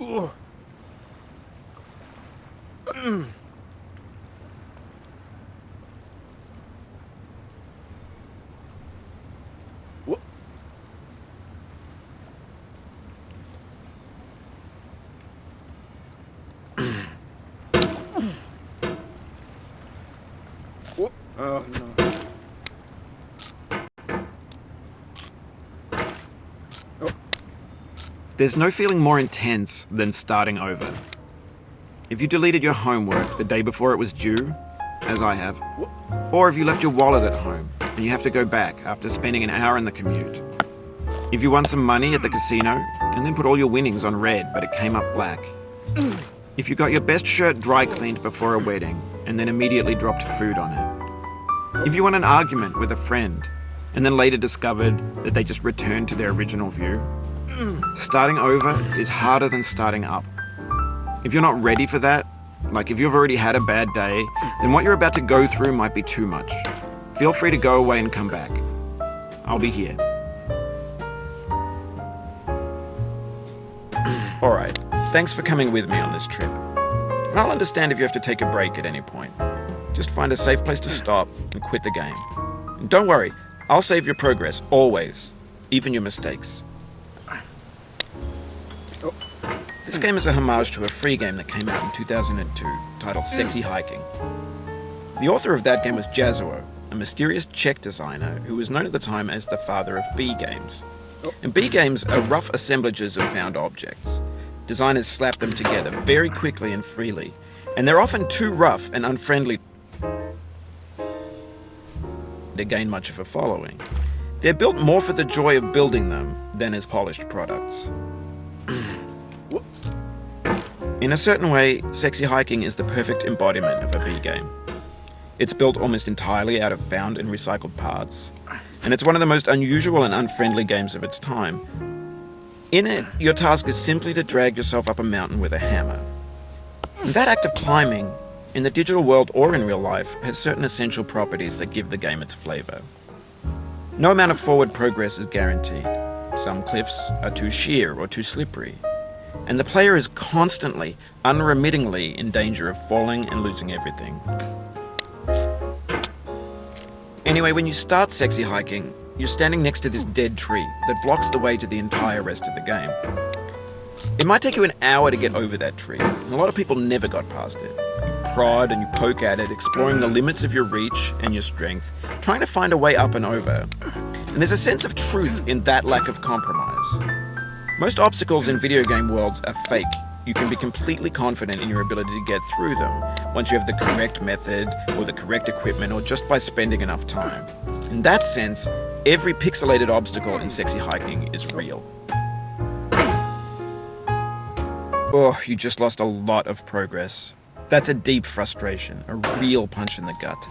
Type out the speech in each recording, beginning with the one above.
Oh no. There's no feeling more intense than starting over. If you deleted your homework the day before it was due, as I have, or if you left your wallet at home and you have to go back after spending an hour in the commute. If you won some money at the casino and then put all your winnings on red but it came up black. If you got your best shirt dry cleaned before a wedding and then immediately dropped food on it. If you won an argument with a friend and then later discovered that they just returned to their original view. Starting over is harder than starting up. If you're not ready for that, like if you've already had a bad day, then what you're about to go through might be too much. Feel free to go away and come back. I'll be here. Alright, thanks for coming with me on this trip. I'll understand if you have to take a break at any point. Just find a safe place to stop and quit the game. And don't worry, I'll save your progress, always. Even your mistakes. This game is a homage to a free game that came out in 2002, titled Sexy Hiking. The author of that game was Jazuo, a mysterious Czech designer who was known at the time as the father of B games. And B games are rough assemblages of found objects. Designers slap them together very quickly and freely, and they're often too rough and unfriendly to gain much of a following. They're built more for the joy of building them than as polished products. In a certain way, Sexy Hiking is the perfect embodiment of a B game. It's built almost entirely out of found and recycled parts, and it's one of the most unusual and unfriendly games of its time. In it, your task is simply to drag yourself up a mountain with a hammer. And that act of climbing, in the digital world or in real life, has certain essential properties that give the game its flavor. No amount of forward progress is guaranteed. Some cliffs are too sheer or too slippery, and the player is constantly, unremittingly in danger of falling and losing everything. Anyway, when you start Sexy Hiking, you're standing next to this dead tree that blocks the way to the entire rest of the game. It might take you an hour to get over that tree, and a lot of people never got past it. You prod and you poke at it, exploring the limits of your reach and your strength, trying to find a way up and over. And there's a sense of truth in that lack of compromise. Most obstacles in video game worlds are fake. You can be completely confident in your ability to get through them once you have the correct method or the correct equipment or just by spending enough time. In that sense, every pixelated obstacle in Sexy Hiking is real. Oh, you just lost a lot of progress. That's a deep frustration, a real punch in the gut.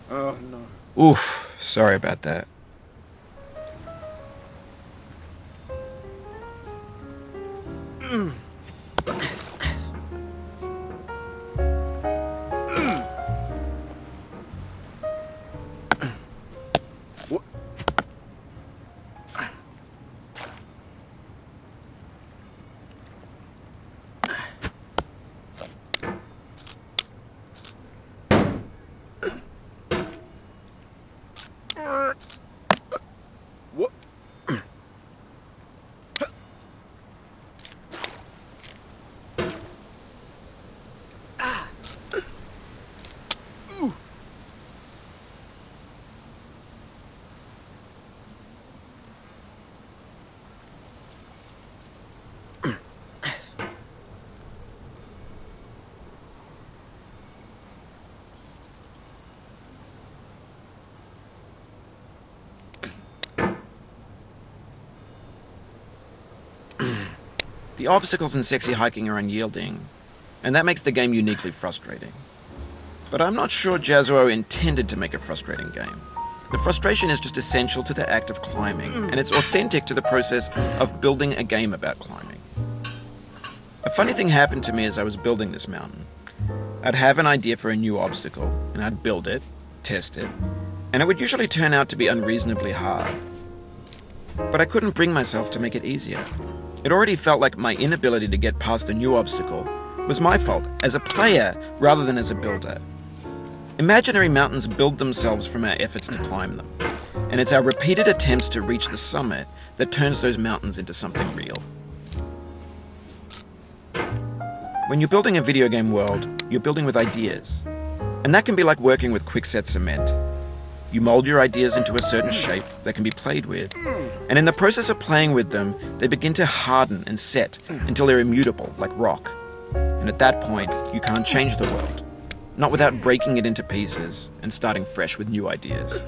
Oh no. Oof, sorry about that. The obstacles in sexy hiking are unyielding, and that makes the game uniquely frustrating. But I'm not sure Jazuo intended to make a frustrating game. The frustration is just essential to the act of climbing, and it's authentic to the process of building a game about climbing. A funny thing happened to me as I was building this mountain. I'd have an idea for a new obstacle, and I'd build it, test it, and it would usually turn out to be unreasonably hard. But I couldn't bring myself to make it easier. It already felt like my inability to get past the new obstacle was my fault as a player rather than as a builder. Imaginary mountains build themselves from our efforts to climb them, and it's our repeated attempts to reach the summit that turns those mountains into something real. When you're building a video game world, you're building with ideas, and that can be like working with quickset cement. You mold your ideas into a certain shape that can be played with, and in the process of playing with them, they begin to harden and set until they're immutable, like rock. And at that point, you can't change the world. Not without breaking it into pieces and starting fresh with new ideas.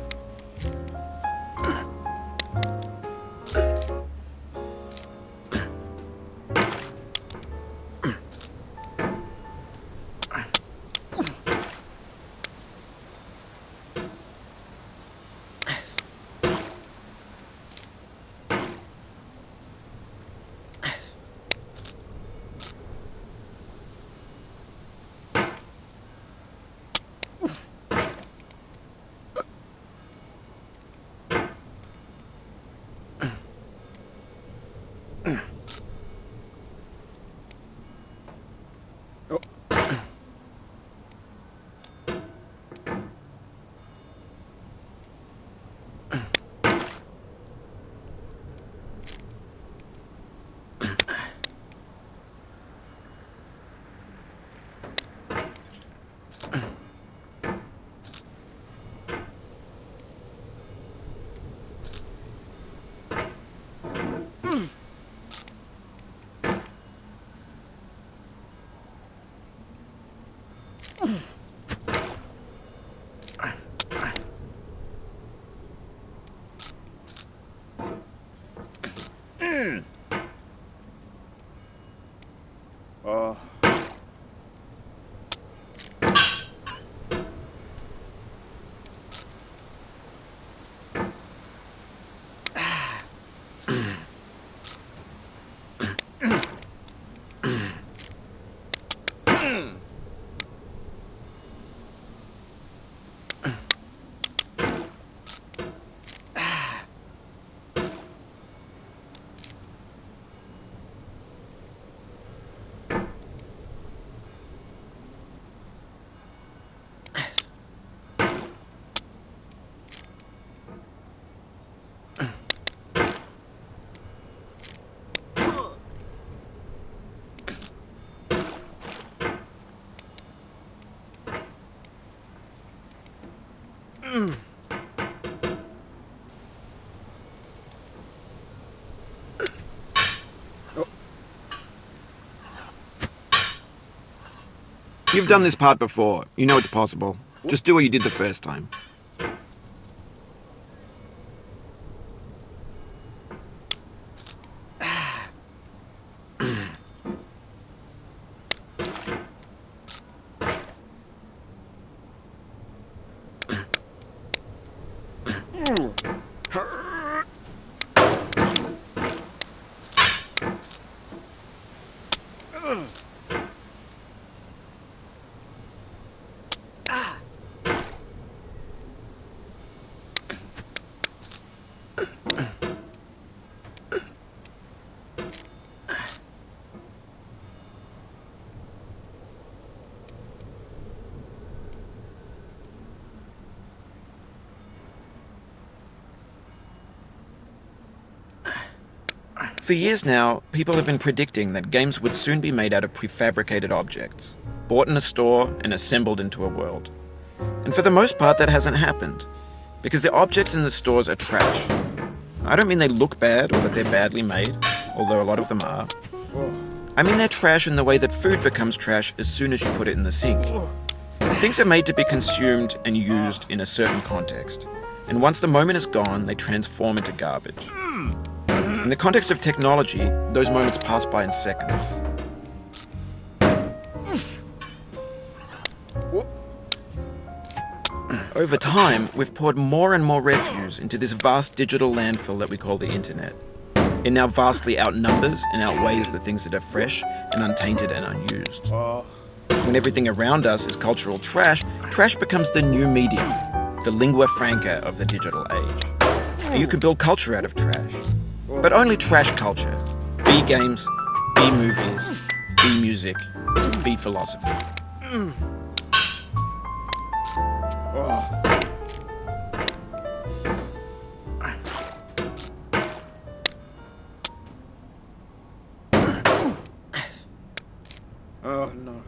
You've done this part before. You know it's possible. Just do what you did the first time. For years now, people have been predicting that games would soon be made out of prefabricated objects, bought in a store and assembled into a world. And for the most part, that hasn't happened, because the objects in the stores are trash. I don't mean they look bad or that they're badly made, although a lot of them are. I mean they're trash in the way that food becomes trash as soon as you put it in the sink. Things are made to be consumed and used in a certain context, and once the moment is gone, they transform into garbage. In the context of technology, those moments pass by in seconds. Over time, we've poured more and more refuse into this vast digital landfill that we call the internet. It now vastly outnumbers and outweighs the things that are fresh and untainted and unused. When everything around us is cultural trash, trash becomes the new medium, the lingua franca of the digital age. And you can build culture out of trash. But only trash culture. Be games, be movies, be music, be philosophy. Oh no.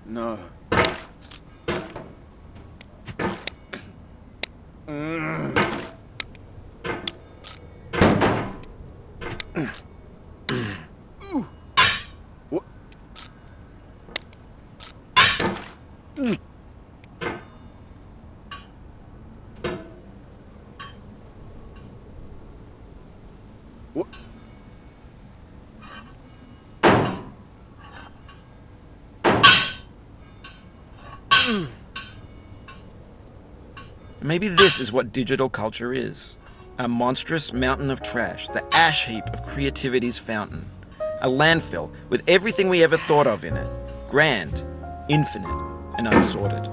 No. Maybe this is what digital culture is. A monstrous mountain of trash, the ash heap of creativity's fountain. A landfill with everything we ever thought of in it. Grand, infinite, and unsorted.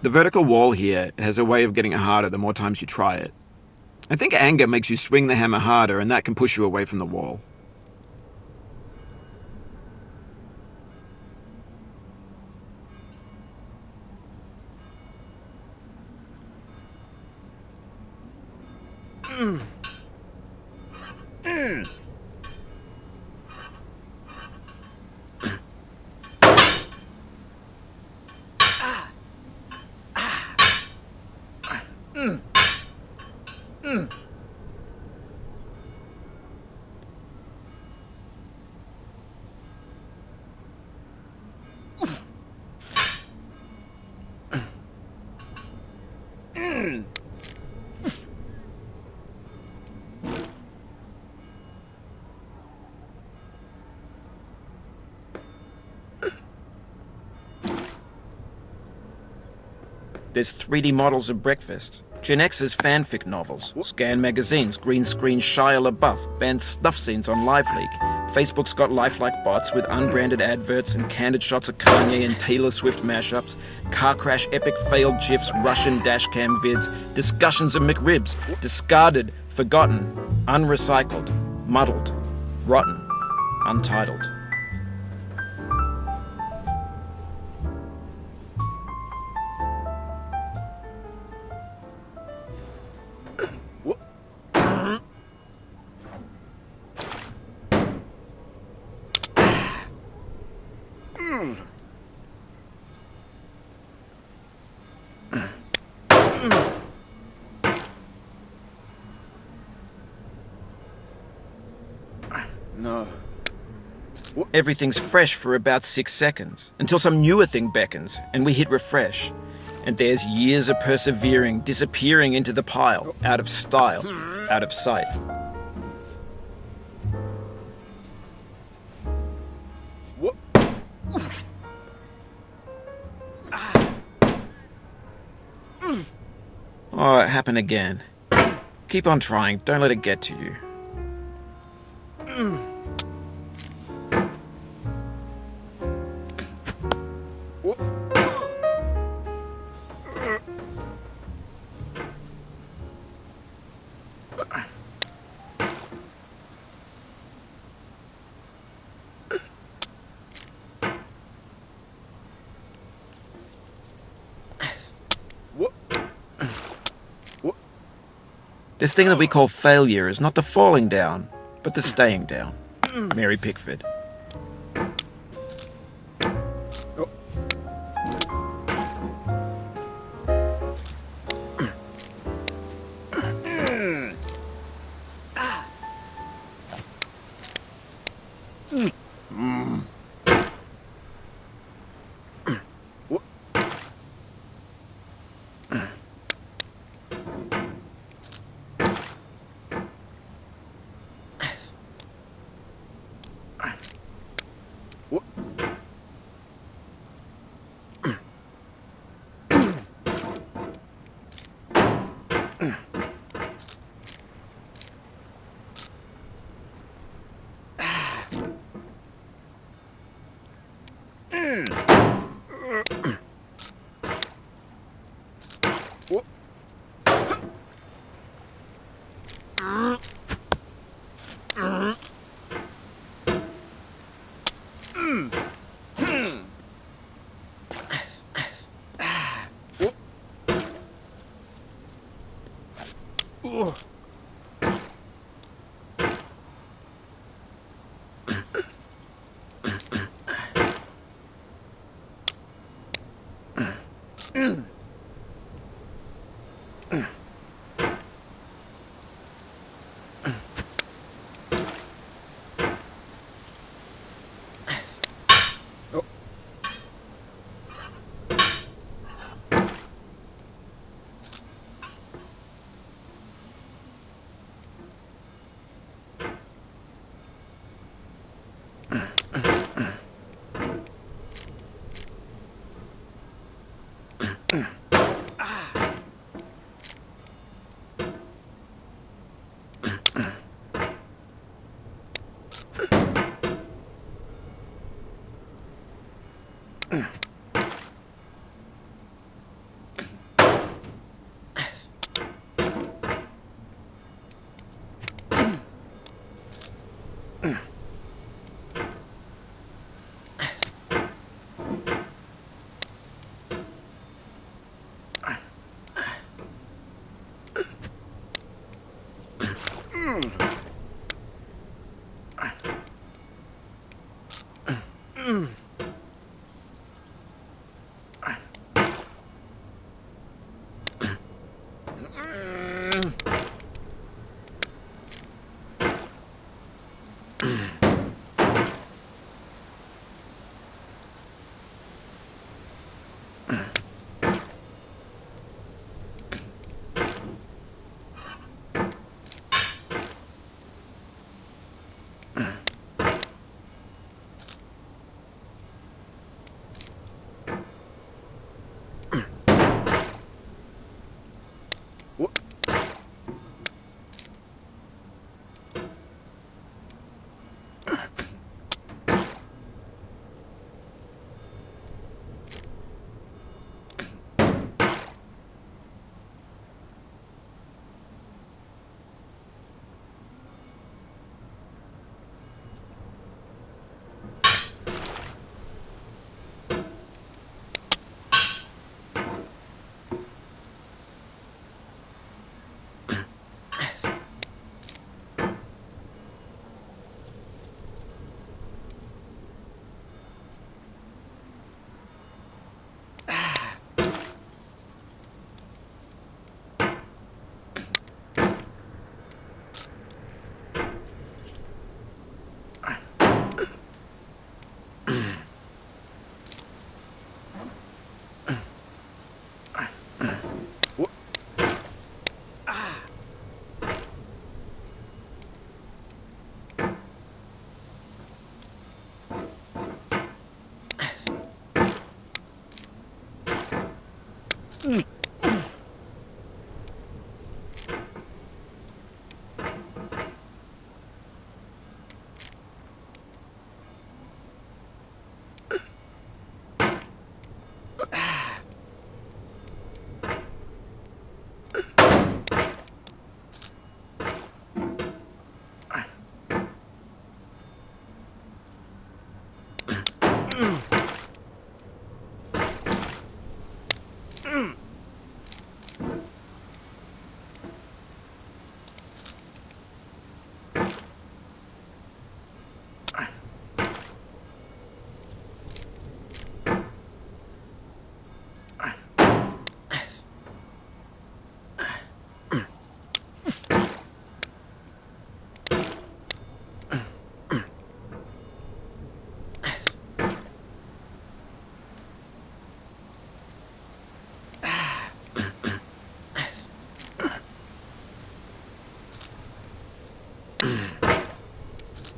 The vertical wall here has a way of getting harder the more times you try it. I think anger makes you swing the hammer harder, and that can push you away from the wall. There's 3D models of breakfast, Gen X's fanfic novels, scan magazines, green screen Shia LaBeouf, banned snuff scenes on LiveLeak. Facebook's got lifelike bots with unbranded adverts and candid shots of Kanye and Taylor Swift mashups, car crash epic failed GIFs, Russian dashcam vids, discussions of McRibs, discarded, forgotten, unrecycled, muddled, rotten, untitled. No. Everything's fresh for about 6 seconds, until some newer thing beckons, and we hit refresh. And there's years of persevering disappearing into the pile, out of style, out of sight. What? Oh, it happened again. Keep on trying, don't let it get to you. This thing that we call failure is not the falling down, but the staying down. Mary Pickford. What?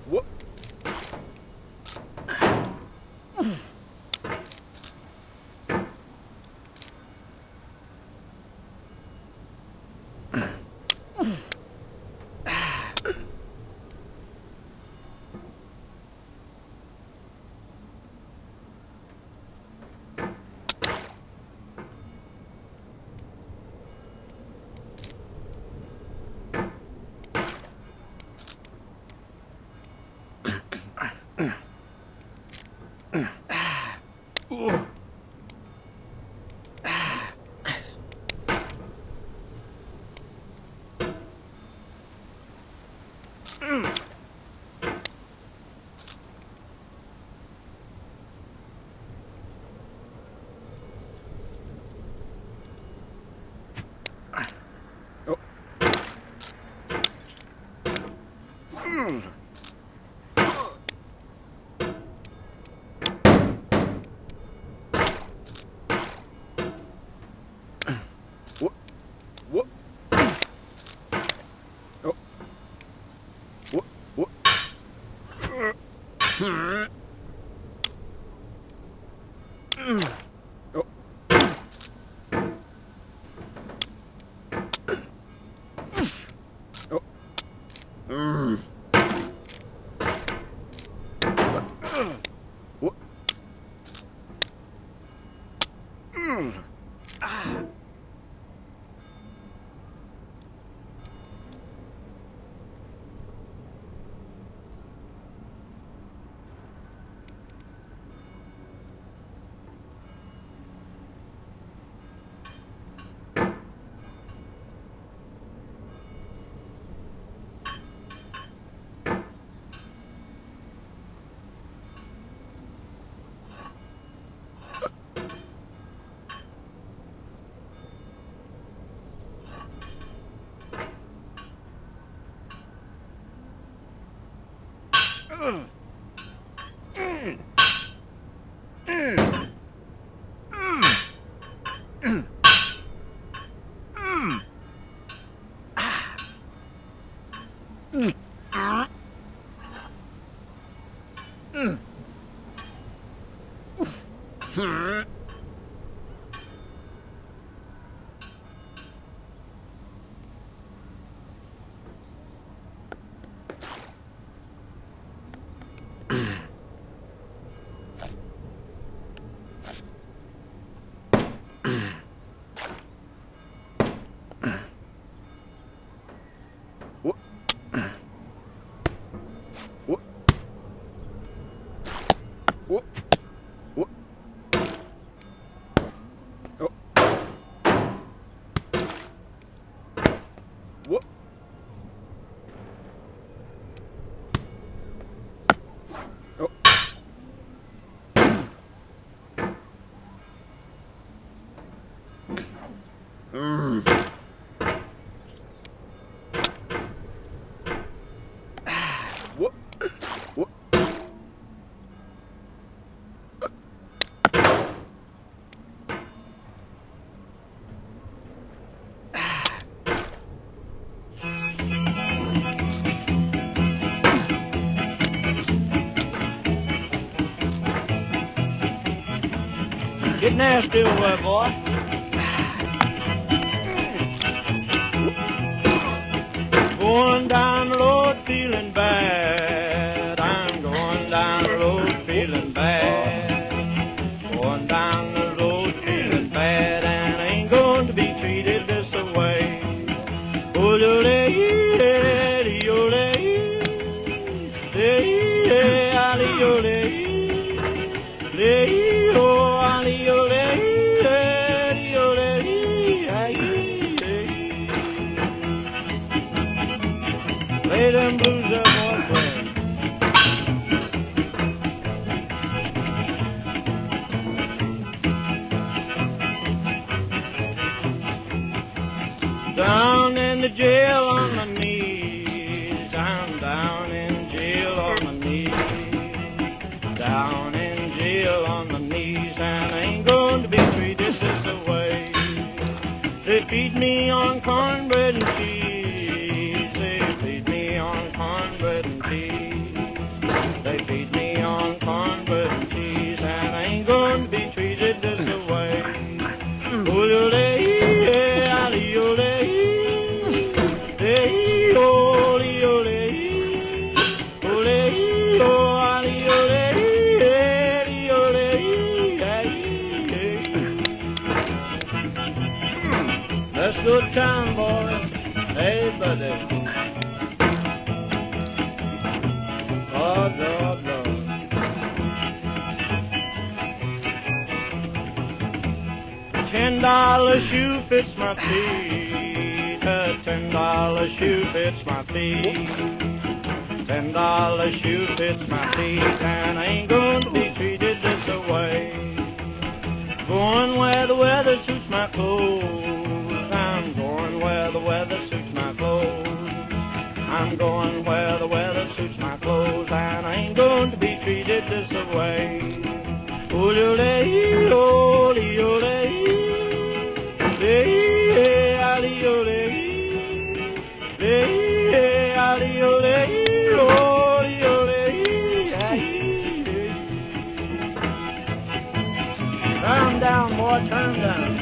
What? Oh. What? What? Oh. Oh. What? Get nasty over, boy. Going down the road feeling bad. I'm going down the road feeling bad. Going down the road feeling bad, and I ain't going to be treated this way. Oh, lay them blues up, boyfriend. Down in the jail on my knees. I'm down in jail on my knees. Down in jail on my knees, and I ain't going to be treated this way. They feed me on cornbread and cheese. They feed me on cornbread and cheese. They feed me on cornbread and cheese, and I ain't going to be treated this way. That's good time, boys. Hey, buddy. Lord, Lord, Lord. $10 shoe fits my feet. A $10 shoe fits my feet. $10 shoe fits my feet, and I ain't going to be treated this way. Going where the weather suits my clothes. I'm going where the weather suits my clothes. I'm going where the weather suits my clothes, and I ain't going to be treated this way. Ole, ole, ole. Turn down, boy, turn down.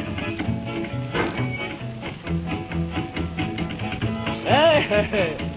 Hey, hey, hey.